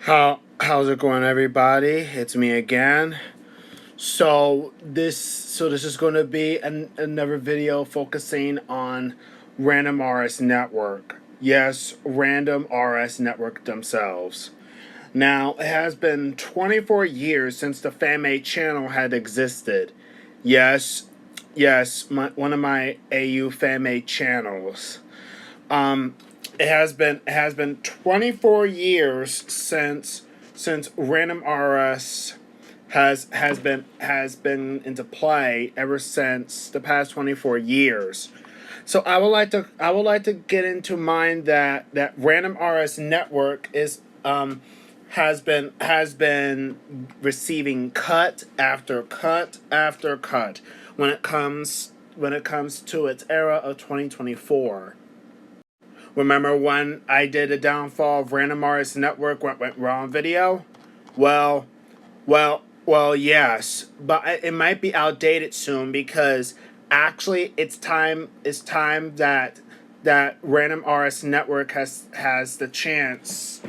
How's it going, everybody? It's me again. So this is going to be another video focusing on Random RS Network. Yes, Random RS Network themselves. Now, it has been 24 years since the FanMade channel had existed. Yes, one of my AU FanMade channels. Um, it has been 24 years since Random RS has been into play ever since the past 24 years. So I would like to get into mind that Random RS Network is has been receiving cut after cut after cut when it comes to its era of 2024. Remember when I did a downfall of Random RS Network went wrong video? Well, yes, but it might be outdated soon because actually it's time that Random RS Network has the chance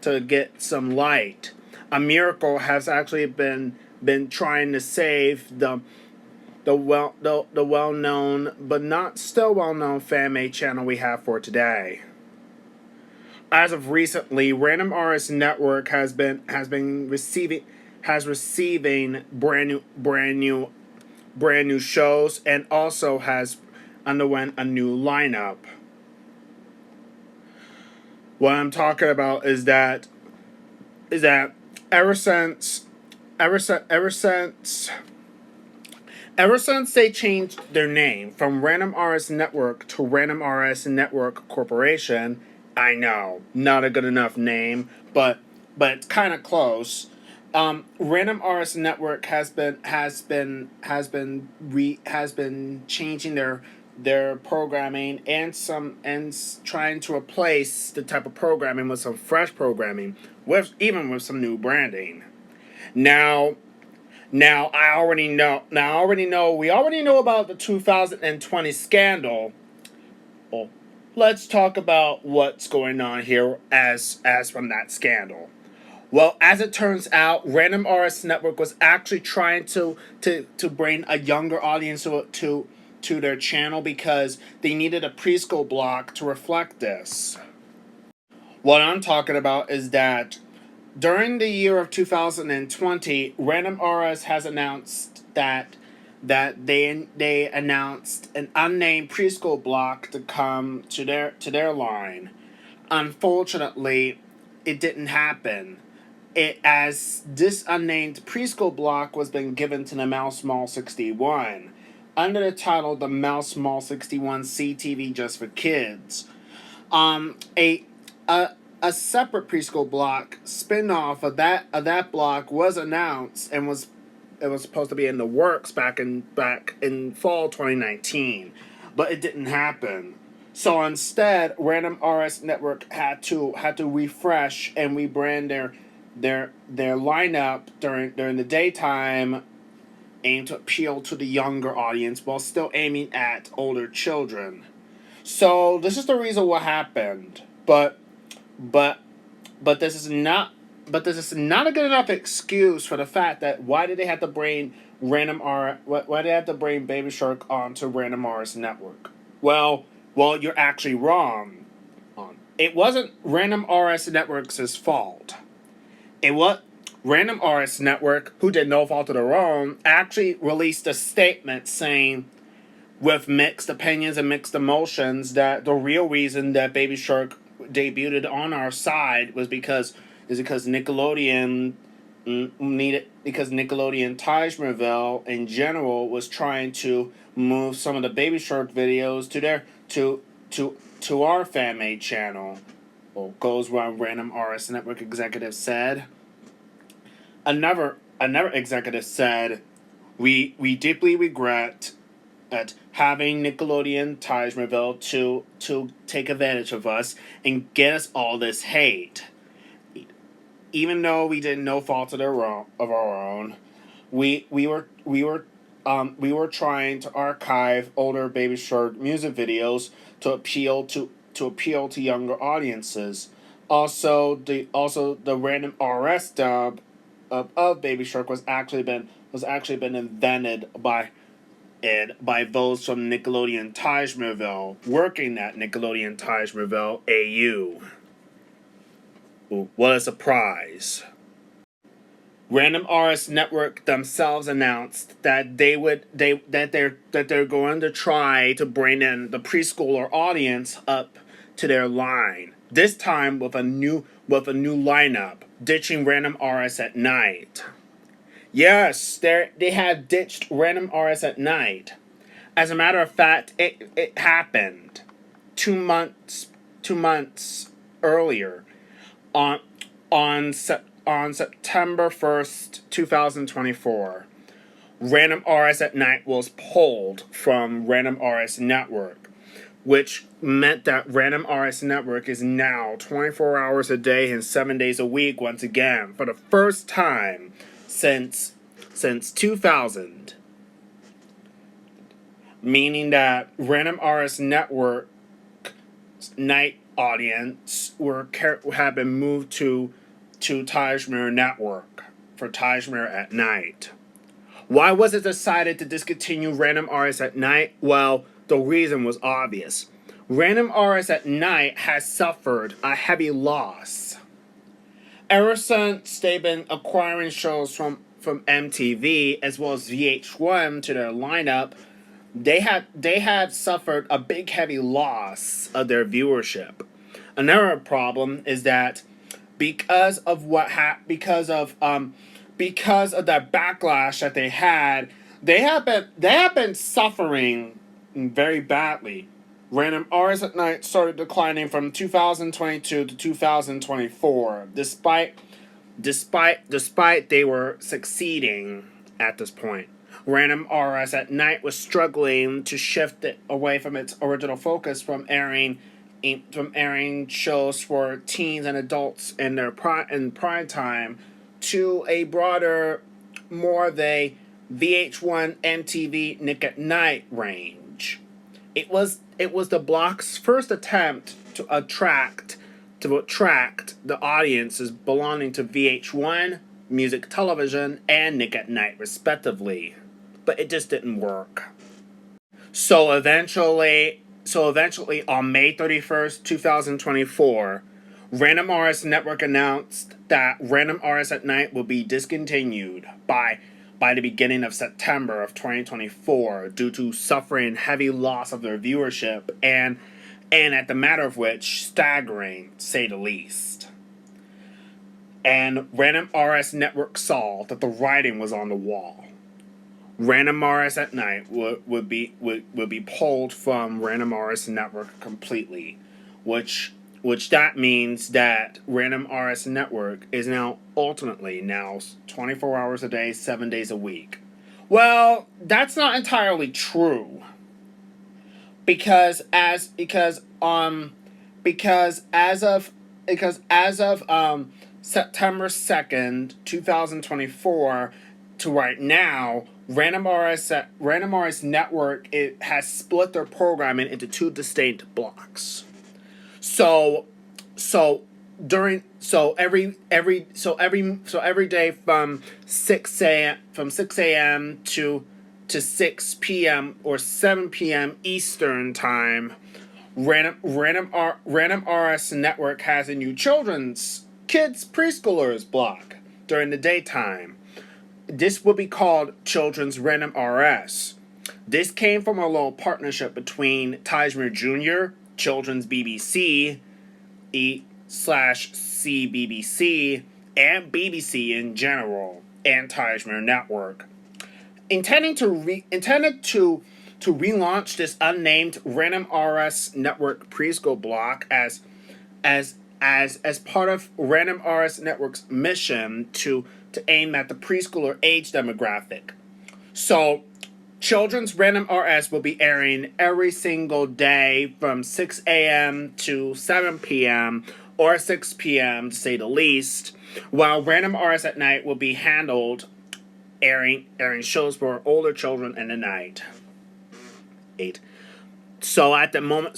to get some light. A miracle has actually been trying to save the well known but not still well known FanMade channel we have for today. As of recently, Random RS Network has been receiving brand new shows and also has underwent a new lineup. What I'm talking about is that ever since ever since ever since ever since they changed their name from Random RS Network to Random RS Network Corporation, I know, not a good enough name, but it's kind of close. Random RS Network has been changing their programming and trying to replace the type of programming with some fresh programming, with some new branding. Now, we already know about the 2020 scandal. Well, let's talk about what's going on here as from that scandal. Well, as it turns out, Random RS Network was actually trying to bring a younger audience to their channel because they needed a preschool block to reflect this. What I'm talking about is that during the year of 2020, Random RS has announced that they announced an unnamed preschool block to come to their line. Unfortunately, it didn't happen. It as this unnamed preschool block was been given to the Mouse Mall 61 under the title the Mouse Mall 61 CTV Just for Kids. A a a separate preschool block spin-off of that block was announced and was supposed to be in the works back in fall 2019, but it didn't happen. So instead, Random RS Network had to refresh and rebrand their lineup during the daytime, aimed to appeal to the younger audience while still aiming at older children. So this is the reason what happened. But but this is not this is not a good enough excuse for the fact that why did they have to bring why did they have to bring Baby Shark onto Random RS Network? Well, you're actually wrong. It wasn't Random RS Network's fault. It was Random RS Network, who did no fault of their own, actually released a statement saying, with mixed opinions and mixed emotions, that the real reason that Baby Shark debuted on our side because Nickelodeon because Nickelodeon Tajmerville in general was trying to move some of the Baby Shark videos to their to our fan made channel. Well, goes where Random RS Network executive said. Another executive said, we deeply regret at having Nickelodeon Tajmerville to take advantage of us and get us all this hate. Even though we did no fault of our own, we were trying to archive older Baby Shark music videos to appeal to younger audiences. Also the random RS dub of Baby Shark was actually been invented by those from Nickelodeon Tajmerville working at Nickelodeon Tajmerville AU. Ooh, what a surprise. Random RS Network themselves announced that they're going to try to bring in the preschooler audience up to their line. This time with a new lineup, ditching Random RS at night. Yes, they have ditched Random RS at night. As a matter of fact, it happened 2 months earlier on on on September 1st, 2024. Random RS at Night was pulled from Random RS Network, which meant that Random RS Network is now 24 hours a day and 7 days a week once again for the first time since 2000, meaning that Random RS Network night audience have been moved to Tajmir Network for Tajmir at night. Why was it decided to discontinue Random RS at night? Well, the reason was obvious. Random RS at night has suffered a heavy loss. Ever since they've been acquiring shows from MTV as well as VH1 to their lineup, they have suffered a big heavy loss of their viewership. Another problem is that because of that backlash that they had, they have been suffering very badly. Random RS at Night started declining from 2022 to 2024, despite they were succeeding at this point. Random RS at Night was struggling to shift it away from its original focus from airing shows for teens and adults in their prime time to a broader, more of a VH1 MTV Nick at Night range. It was the block's first attempt to attract the audiences belonging to VH1, Music Television, and Nick at Night respectively. But it just didn't work. So eventually on May 31st, 2024, Random RS Network announced that Random RS at Night will be discontinued by the beginning of September of 2024 due to suffering heavy loss of their viewership and at the matter of which, staggering, to say the least. And Random RS Network saw that the writing was on the wall. Random RS at Night would be pulled from Random RS Network completely, which that means that Random RS Network is now ultimately 24 hours a day, 7 days a week. Well, that's not entirely true. Because as of September 2nd, 2024 to right now, Random RS Network has split their programming into two distinct blocks. So every day from 6 a.m. to 6 p.m. or 7 p.m. Eastern time, Random RS Network has a new kids preschoolers block during the daytime. This will be called Children's Random RS. This came from a little partnership between Tajmer Jr., Children's BBC, /CBBC, and BBC in general, and Tajmer Network. Intended to relaunch this unnamed Random RS Network preschool block as part of Random RS Network's mission to aim at the preschooler age demographic. So, Children's Random RS will be airing every single day from 6 a.m. to 7 p.m. or 6 p.m. to say the least, while Random RS at Night will be handled airing shows for older children in the night. 8. So at the moment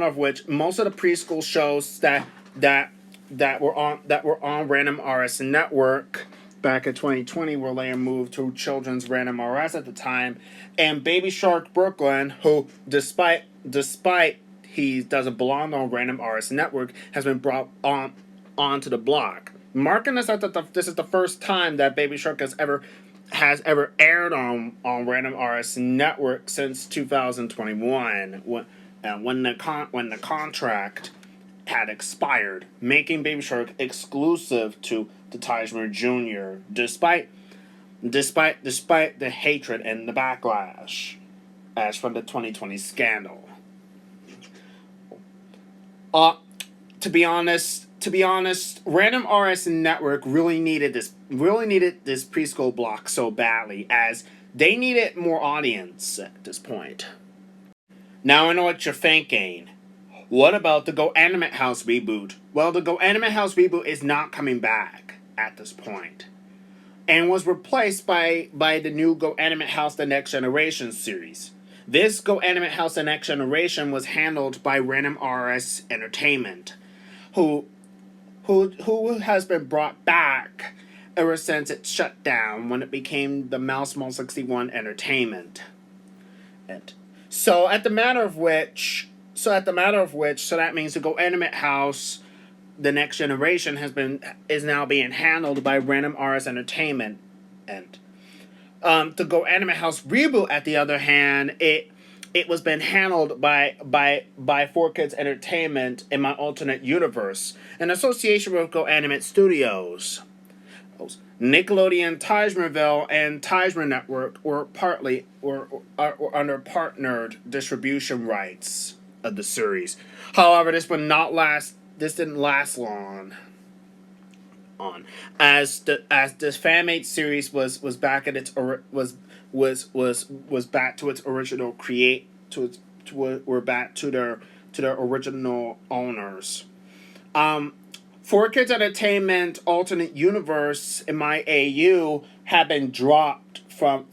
of which most of the preschool shows that that were on Random RS Network back in 2020 were later moved to Children's Random RS at the time, and Baby Shark Brooklyn, who despite he doesn't belong on Random RS Network, has been brought onto the block, marking this that this is the first time that Baby Shark has ever aired on Random RS Network since 2021 when the contract had expired, making Baby Shark exclusive to Tajmer Jr. Despite the hatred and the backlash as from the 2020 scandal. Uh to be honest, Random RS Network really needed this preschool block so badly, as they needed more audience at this point. Now I know what you're thinking. What about the Go Animate House reboot? Well, the Go Animate House reboot is not coming back at this point, and was replaced by the new Go Animate House The Next Generation series. This Go Animate House The Next Generation was handled by Random RS Entertainment, who who has been brought back ever since it shut down when it became the Mouse Mall 61 Entertainment. And so at the matter of which so that means the Go Animate House The Next Generation is now being handled by Random RS Entertainment. And the Go Animate House reboot, at the other hand, it was been handled by 4Kids Entertainment in my alternate universe, in association with Go Animate Studios. Nickelodeon, Tajmerville, and Tajmer Network were under partnered distribution rights of the series. However, this didn't last long. As this fanmade series was back at its was back to its original create to its to we're back to their original owners. Um, 4Kids Entertainment alternate universe in my AU have been dropped from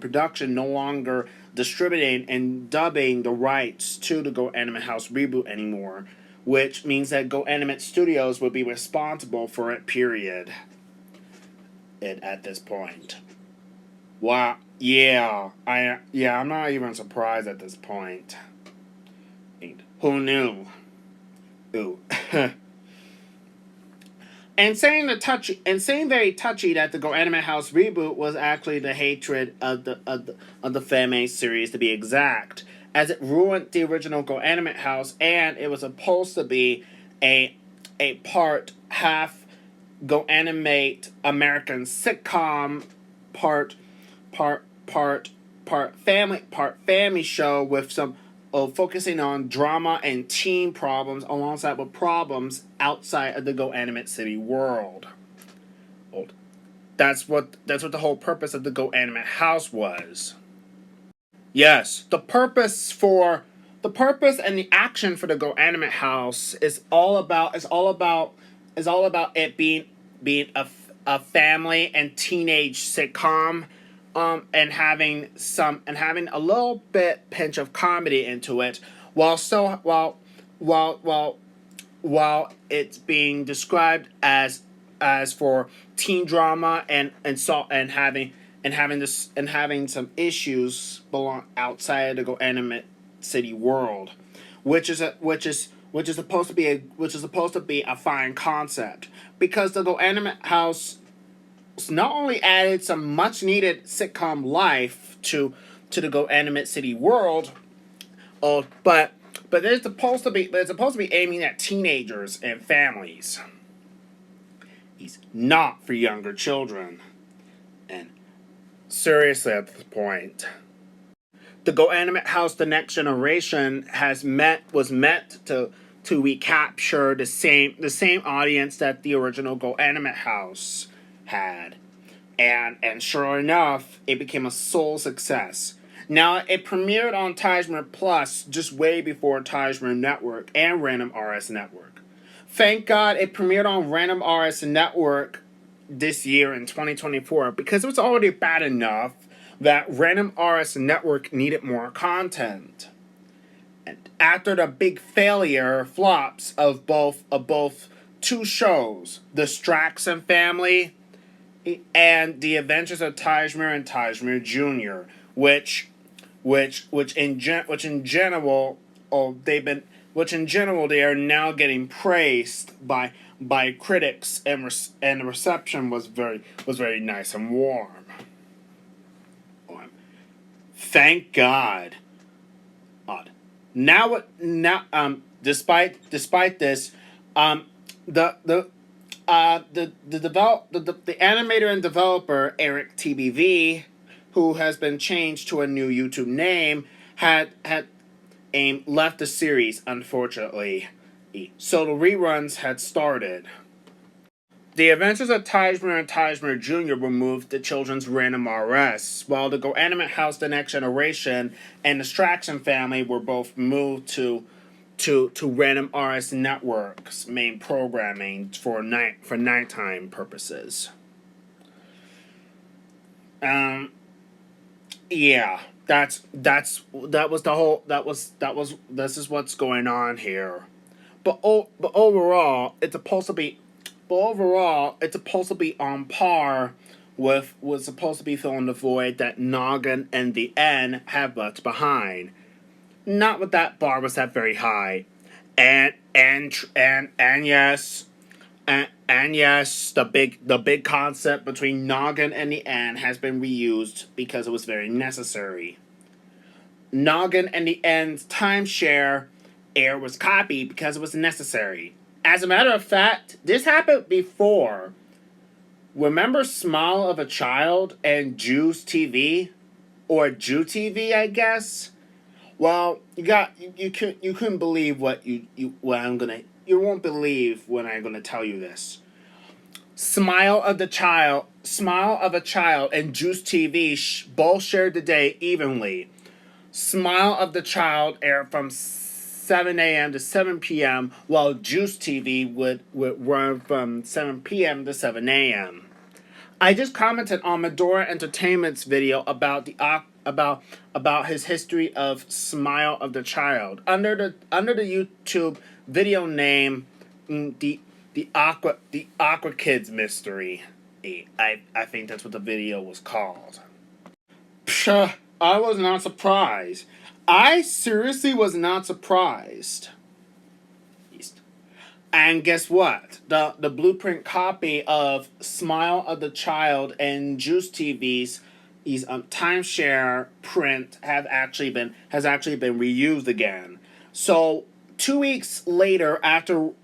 production, no longer distributing and dubbing the rights to the Go Animate House reboot anymore, which means that Go Animate Studios will be responsible for it. Period. At this point. Wow. I'm not even surprised at this point. Who knew? Ooh. And saying very touchy that the Go Anime House reboot was actually the hatred of the Fame series, to be exact, as it ruined the original Go Anime House, and it was supposed to be a part half Go Animate American sitcom, part family show with some focusing on drama and teen problems alongside with problems outside of the Go Animate City world. That's what the whole purpose of the Go Animate House was. Yes, the purpose and the action for the Go Animate House is all about it being a family and teenage sitcom, and having a little bit pinch of comedy into it, while so while it's being described as for teen drama, and having some issues belong outside of the Go Animate City world, which is supposed to be a fine concept, because the Go Animate House not only added some much needed sitcom life to the Go Animate City world, but it's supposed to be aiming at teenagers and families. He's not for younger children. And seriously, at this point, the Go Animate House The Next Generation was meant to recapture the same audience that the original Go Animate House had. And sure enough, it became a sole success. Now, it premiered on Tajmer Plus just way before Tajmer Network and Random RS Network. Thank God it premiered on Random RS Network this year in 2024, because it was already bad enough that Random RS Network needed more content. after the big failure flops of both two shows, The Straxon Family and The Adventures of Tajmir and Tajmir Jr., which in general, oh, they've been which in general they are now getting praised by critics, and the reception was very nice and warm. Thank God. Odd. Despite this, um the the animator and developer Eric TBV, who has been changed to a new YouTube name, had left the series, unfortunately. So the reruns had started. The Adventures of Tajmir and Tajmir Jr. were moved to Children's Random RS, while the Go Animate House The Next Generation and the Straxon Family were both moved to Random RS Network's main programming for nighttime purposes. Um, yeah, that was the whole this is what's going on here. But overall, it's supposed to be on par with was supposed to be filling the void that Noggin and the N have left behind. Not with that bar was set very high, and yes, and yes, the big concept between Noggin and the N has been reused because it was very necessary. Noggin and the N's timeshare air was copied because it was necessary. As a matter of fact, this happened before. Remember Smile of a Child and Juice TV? Or Jew TV, I guess? Well, you couldn't believe you won't believe when I'm gonna tell you this. Smile of a Child and Juice TV both shared the day evenly. Smile of the Child aired from 7 a.m. to 7 p.m., while Juice TV would run from 7 p.m. to 7 a.m. I just commented on Medora Entertainment's video about about his history of Smile of the Child under the YouTube video name, the Aqua Kids Mystery. I think that's what the video was called. Psha, I was not surprised. I seriously was not surprised. And guess what? The blueprint copy of Smile of the Child and Juice TV's timeshare print has actually been reused again. So 2 weeks later, after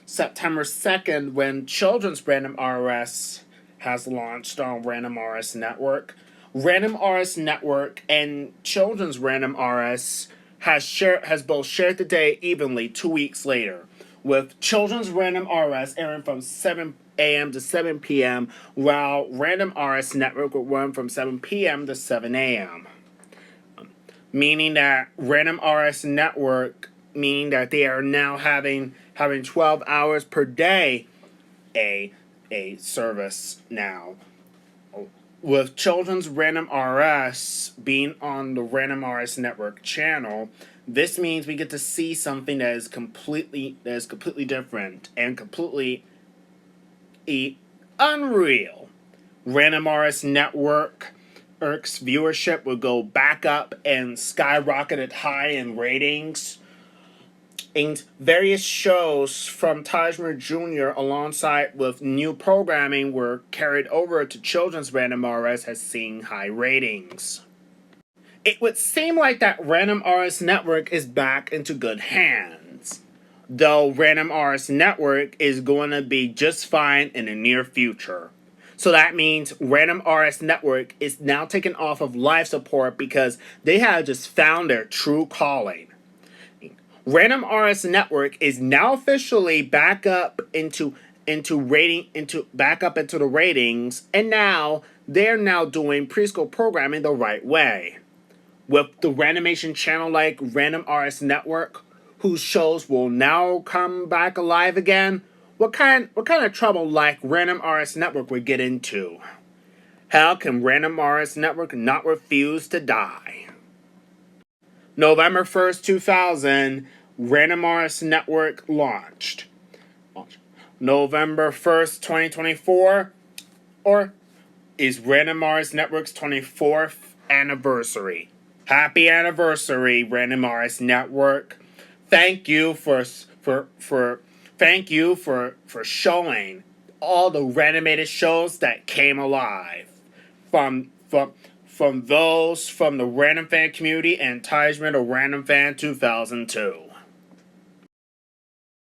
September 2nd, when Children's Random RS has launched on Random RS Network, Random RS Network and Children's Random RS has both shared the day evenly 2 weeks later, with Children's Random RS airing from 7 a.m. to 7 p.m., while Random RS Network will run from 7 p.m. to 7 a.m. Meaning that meaning that they are now having 12 hours per day a service now. With Children's Random RS being on the Random RS Network channel, this means we get to see something that is completely different and completely unreal. Random RS Network's viewership would go back up and skyrocketed high in ratings. And various shows from Tajmir Jr. alongside with new programming were carried over to Children's Random RS has seen high ratings. It would seem like that Random RS Network is back into good hands, though Random RS Network is going to be just fine in the near future. So that means Random RS Network is now taken off of life support because they have just found their true calling. Random RS Network is now officially back up into the ratings, and now they're now doing preschool programming the right way. With the Randomation channel like Random RS Network, whose shows will now come back alive again, what kind of trouble like Random RS Network would get into? How can Random RS Network not refuse to die? November 1st, 2000, Random Artist Network launched. November 1st, 2024, or is Random Artist Network's 24th anniversary. Happy anniversary, Random Artist Network. Thank you for showing all the randomated shows that came alive. From those from the Random Fan community and Tijman of Random Fan 2002.